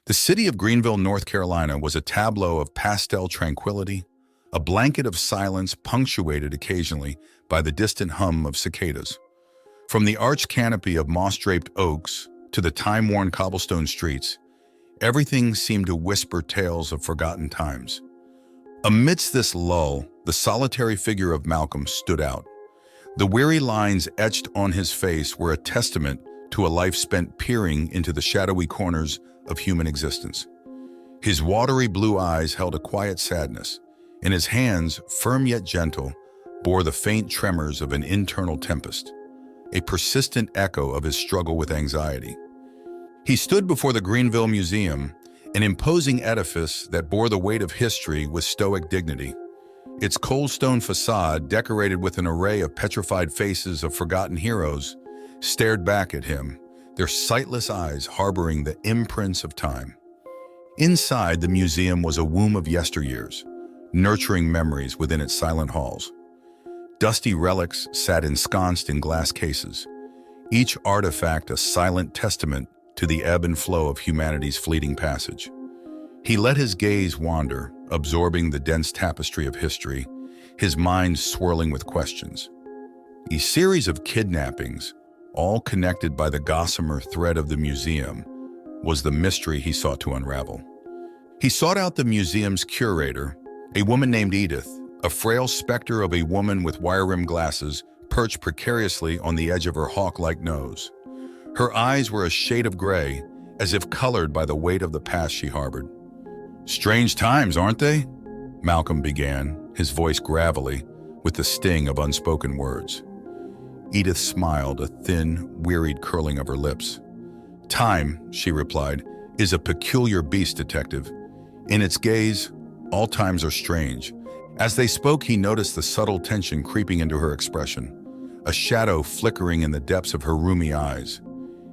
The city of Greenville, North Carolina was a tableau of pastel tranquility, a blanket of silence punctuated occasionally by the distant hum of cicadas. From the arched canopy of moss-draped oaks to the time-worn cobblestone streets, everything seemed to whisper tales of forgotten times. Amidst this lull, the solitary figure of Malcolm stood out. The weary lines etched on his face were a testament to a life spent peering into the shadowy corners of human existence. His watery blue eyes held a quiet sadness, and his hands, firm yet gentle, bore the faint tremors of an internal tempest, a persistent echo of his struggle with anxiety. He stood before the Greenville Museum, an imposing edifice that bore the weight of history with stoic dignity. Its cold stone facade, decorated with an array of petrified faces of forgotten heroes, stared back at him, their sightless eyes harboring the imprints of time. Inside the museum was a womb of yesteryears, nurturing memories within its silent halls. Dusty relics sat ensconced in glass cases, each artifact a silent testament to the ebb and flow of humanity's fleeting passage. He let his gaze wander, absorbing the dense tapestry of history, his mind swirling with questions. A series of kidnappings, all connected by the gossamer thread of the museum, was the mystery he sought to unravel. He sought out the museum's curator, a woman named Edith, a frail specter of a woman with wire-rimmed glasses perched precariously on the edge of her hawk-like nose. Her eyes were a shade of gray, as if colored by the weight of the past she harbored. "Strange times, aren't they?" Malcolm began, his voice gravelly, with the sting of unspoken words. Edith smiled, a thin, wearied curling of her lips. "Time," she replied, "is a peculiar beast, detective. In its gaze, all times are strange." As they spoke, he noticed the subtle tension creeping into her expression, a shadow flickering in the depths of her rheumy eyes.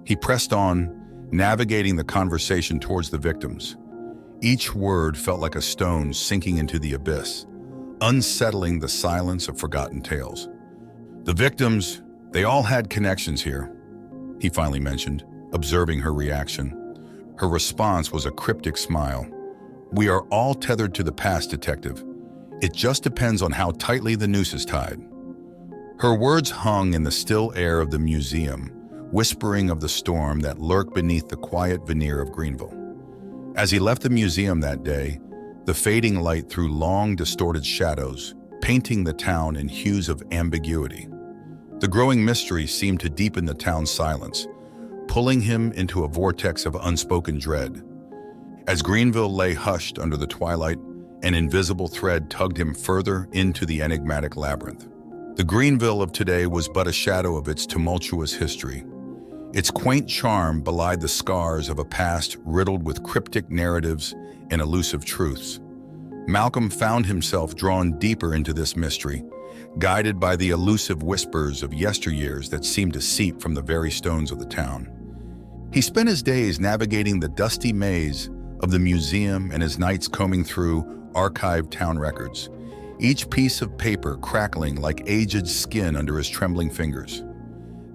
He pressed on, navigating the conversation towards the victims. Each word felt like a stone sinking into the abyss, unsettling the silence of forgotten tales. "The victims, they all had connections here," he finally mentioned, observing her reaction. Her response was a cryptic smile. "We are all tethered to the past, detective. It just depends on how tightly the noose is tied." Her words hung in the still air of the museum, whispering of the storm that lurked beneath the quiet veneer of Greenville. As he left the museum that day, the fading light threw long, distorted shadows, painting the town in hues of ambiguity. The growing mystery seemed to deepen the town's silence, pulling him into a vortex of unspoken dread. As Greenville lay hushed under the twilight, an invisible thread tugged him further into the enigmatic labyrinth. The Greenville of today was but a shadow of its tumultuous history. Its quaint charm belied the scars of a past riddled with cryptic narratives and elusive truths. Malcolm found himself drawn deeper into this mystery, guided by the elusive whispers of yesteryears that seemed to seep from the very stones of the town. He spent his days navigating the dusty maze of the museum and his nights combing through archived town records, each piece of paper crackling like aged skin under his trembling fingers.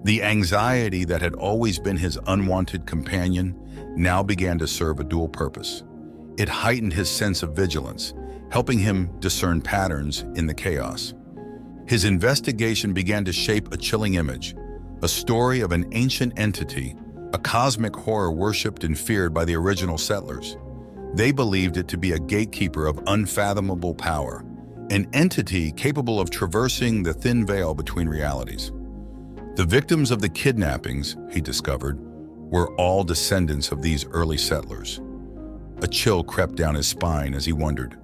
The anxiety that had always been his unwanted companion now began to serve a dual purpose. It heightened his sense of vigilance, helping him discern patterns in the chaos. His investigation began to shape a chilling image, a story of an ancient entity, a cosmic horror worshipped and feared by the original settlers. They believed it to be a gatekeeper of unfathomable power, an entity capable of traversing the thin veil between realities. The victims of the kidnappings, he discovered, were all descendants of these early settlers. A chill crept down his spine as he wondered,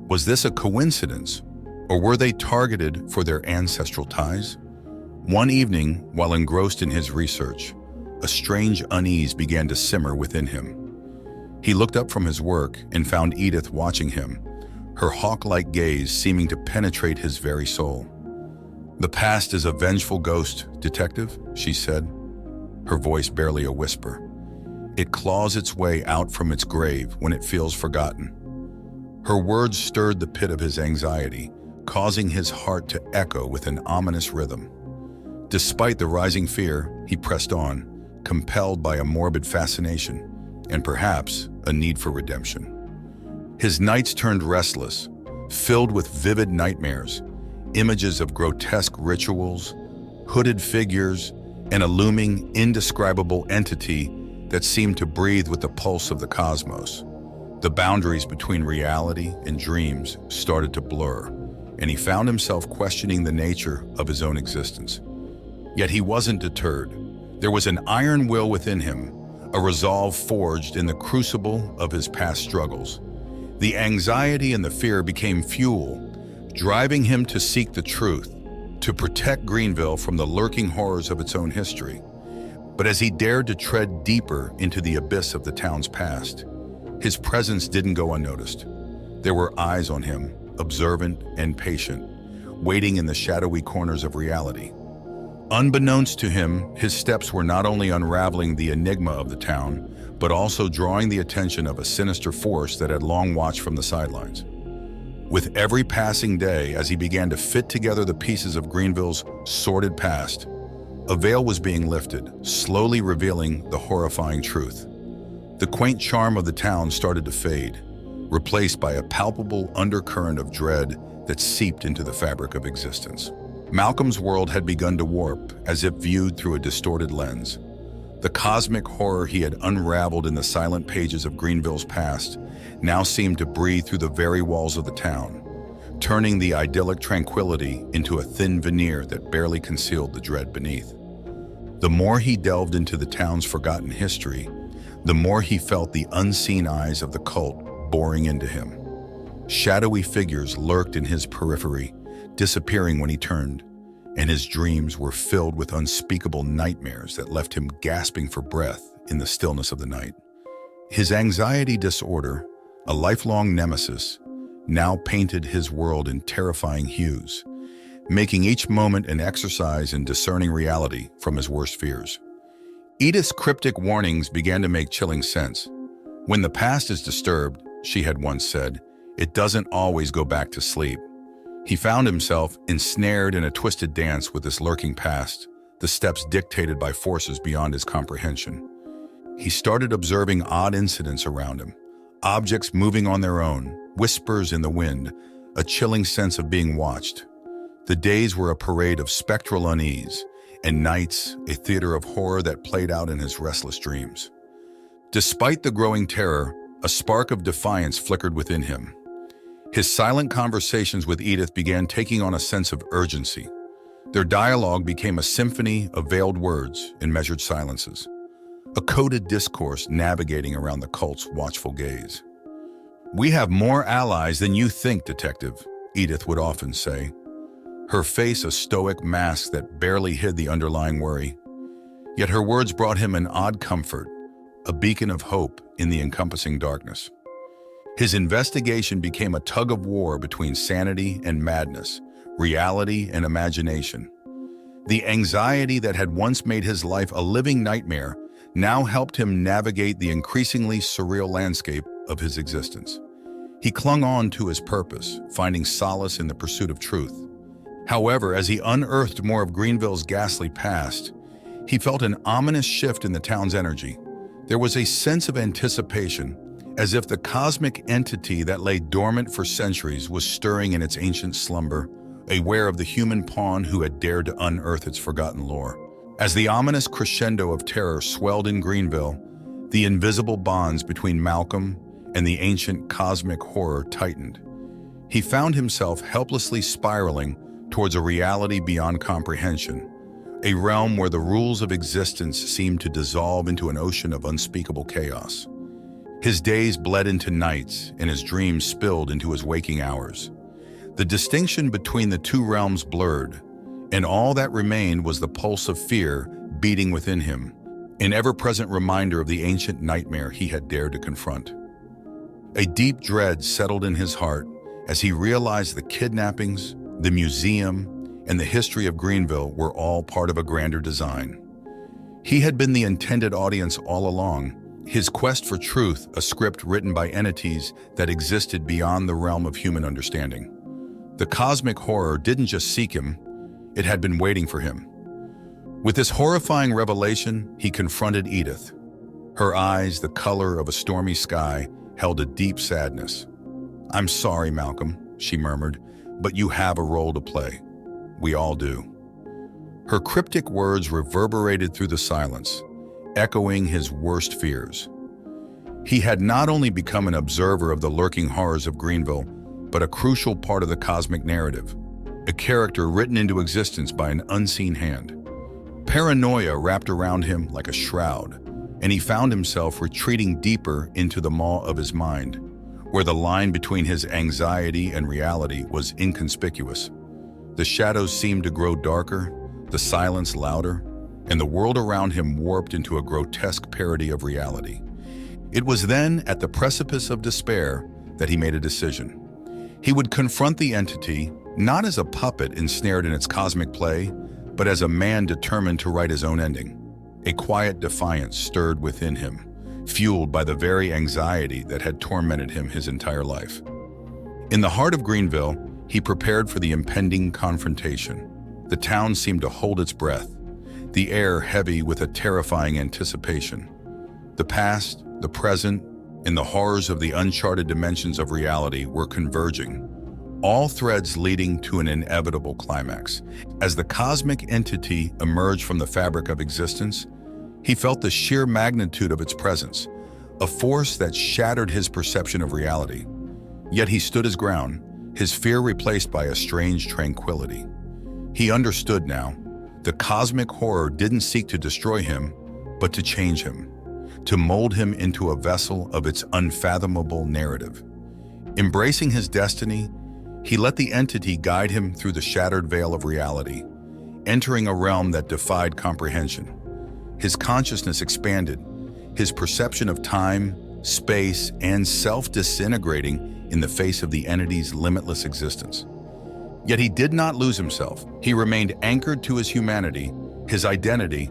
was this a coincidence, or were they targeted for their ancestral ties? One evening, while engrossed in his research, a strange unease began to simmer within him. He looked up from his work and found Edith watching him, her hawk-like gaze seeming to penetrate his very soul. "The past is a vengeful ghost, detective," she said, her voice barely a whisper. "It claws its way out from its grave when it feels forgotten." Her words stirred the pit of his anxiety, causing his heart to echo with an ominous rhythm. Despite the rising fear, he pressed on, compelled by a morbid fascination. and perhaps a need for redemption. His nights turned restless, filled with vivid nightmares, images of grotesque rituals, hooded figures, and a looming, indescribable entity that seemed to breathe with the pulse of the cosmos. The boundaries between reality and dreams started to blur, and he found himself questioning the nature of his own existence. Yet he wasn't deterred. There was an iron will within him, a resolve forged in the crucible of his past struggles. The anxiety and the fear became fuel, driving him to seek the truth, to protect Greenville from the lurking horrors of its own history. But as he dared to tread deeper into the abyss of the town's past, his presence didn't go unnoticed. There were eyes on him, observant and patient, waiting in the shadowy corners of reality. Unbeknownst to him, his steps were not only unraveling the enigma of the town, but also drawing the attention of a sinister force that had long watched from the sidelines. With every passing day, as he began to fit together the pieces of Greenville's sordid past, a veil was being lifted, slowly revealing the horrifying truth. The quaint charm of the town started to fade, replaced by a palpable undercurrent of dread that seeped into the fabric of existence. Malcolm's world had begun to warp, as if viewed through a distorted lens. The cosmic horror he had unraveled in the silent pages of Greenville's past now seemed to breathe through the very walls of the town, turning the idyllic tranquility into a thin veneer that barely concealed the dread beneath. The more he delved into the town's forgotten history, the more he felt the unseen eyes of the cult boring into him. Shadowy figures lurked in his periphery, disappearing when he turned, and his dreams were filled with unspeakable nightmares that left him gasping for breath in the stillness of the night. His anxiety disorder, a lifelong nemesis, now painted his world in terrifying hues, making each moment an exercise in discerning reality from his worst fears. Edith's cryptic warnings began to make chilling sense. When the past is disturbed, she had once said, it doesn't always go back to sleep. He found himself ensnared in a twisted dance with this lurking past, the steps dictated by forces beyond his comprehension. He started observing odd incidents around him, objects moving on their own, whispers in the wind, a chilling sense of being watched. The days were a parade of spectral unease, and nights a theater of horror that played out in his restless dreams. Despite the growing terror, a spark of defiance flickered within him. His silent conversations with Edith began taking on a sense of urgency. Their dialogue became a symphony of veiled words and measured silences, a coded discourse navigating around the cult's watchful gaze. "We have more allies than you think, Detective," Edith would often say, her face a stoic mask that barely hid the underlying worry. Yet her words brought him an odd comfort, a beacon of hope in the encompassing darkness. His investigation became a tug-of-war between sanity and madness, reality and imagination. The anxiety that had once made his life a living nightmare now helped him navigate the increasingly surreal landscape of his existence. He clung on to his purpose, finding solace in the pursuit of truth. However, as he unearthed more of Greenville's ghastly past, he felt an ominous shift in the town's energy. There was a sense of anticipation, as if the cosmic entity that lay dormant for centuries was stirring in its ancient slumber, aware of the human pawn who had dared to unearth its forgotten lore. As the ominous crescendo of terror swelled in Greenville, the invisible bonds between Malcolm and the ancient cosmic horror tightened. He found himself helplessly spiraling towards a reality beyond comprehension, a realm where the rules of existence seemed to dissolve into an ocean of unspeakable chaos. His days bled into nights, and his dreams spilled into his waking hours. The distinction between the two realms blurred, and all that remained was the pulse of fear beating within him, an ever-present reminder of the ancient nightmare he had dared to confront. A deep dread settled in his heart as he realized the kidnappings, the museum, and the history of Greenville were all part of a grander design. He had been the intended audience all along, his quest for truth a script written by entities that existed beyond the realm of human understanding. The cosmic horror didn't just seek him, it had been waiting for him. With this horrifying revelation, he confronted Edith. Her eyes, the color of a stormy sky, held a deep sadness. "I'm sorry, Malcolm," she murmured, "but you have a role to play. We all do." Her cryptic words reverberated through the silence, echoing his worst fears. He had not only become an observer of the lurking horrors of Greenville, but a crucial part of the cosmic narrative, a character written into existence by an unseen hand. Paranoia wrapped around him like a shroud, and he found himself retreating deeper into the maw of his mind, where the line between his anxiety and reality was inconspicuous. The shadows seemed to grow darker, the silence louder, and the world around him warped into a grotesque parody of reality. It was then, at the precipice of despair, that he made a decision. He would confront the entity, not as a puppet ensnared in its cosmic play, but as a man determined to write his own ending. A quiet defiance stirred within him, fueled by the very anxiety that had tormented him his entire life. In the heart of Greenville, he prepared for the impending confrontation. The town seemed to hold its breath, the air heavy with a terrifying anticipation. The past, the present, and the horrors of the uncharted dimensions of reality were converging, all threads leading to an inevitable climax. As the cosmic entity emerged from the fabric of existence, he felt the sheer magnitude of its presence, a force that shattered his perception of reality. Yet he stood his ground, his fear replaced by a strange tranquility. He understood now. The cosmic horror didn't seek to destroy him, but to change him, to mold him into a vessel of its unfathomable narrative. Embracing his destiny, he let the entity guide him through the shattered veil of reality, entering a realm that defied comprehension. His consciousness expanded, his perception of time, space, and self disintegrating in the face of the entity's limitless existence. Yet he did not lose himself. He remained anchored to his humanity, his identity.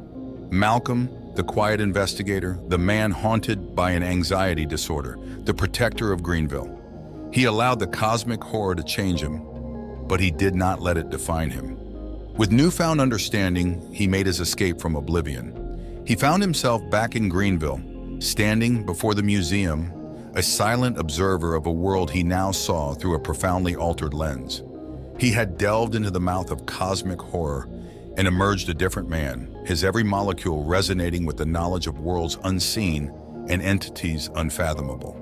Malcolm, the quiet investigator, the man haunted by an anxiety disorder, the protector of Greenville. He allowed the cosmic horror to change him, but he did not let it define him. With newfound understanding, he made his escape from oblivion. He found himself back in Greenville, standing before the museum, a silent observer of a world he now saw through a profoundly altered lens. He had delved into the mouth of cosmic horror and emerged a different man, his every molecule resonating with the knowledge of worlds unseen and entities unfathomable.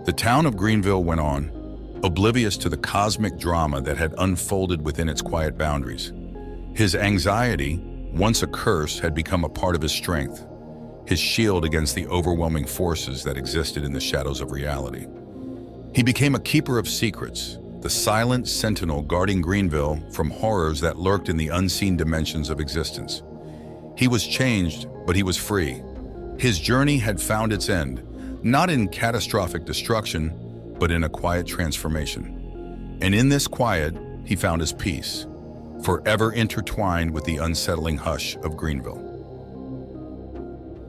The town of Greenville went on, oblivious to the cosmic drama that had unfolded within its quiet boundaries. His anxiety, once a curse, had become a part of his strength, his shield against the overwhelming forces that existed in the shadows of reality. He became a keeper of secrets, the silent sentinel guarding Greenville from horrors that lurked in the unseen dimensions of existence. He was changed, but he was free. His journey had found its end, not in catastrophic destruction, but in a quiet transformation. And in this quiet, he found his peace, forever intertwined with the unsettling hush of Greenville.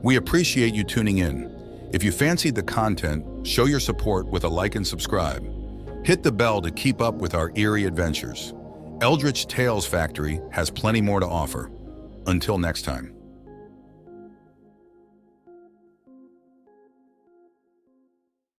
We appreciate you tuning in. If you fancied the content, show your support with a like and subscribe. Hit the bell to keep up with our eerie adventures. Eldritch Tales Factory has plenty more to offer. Until next time.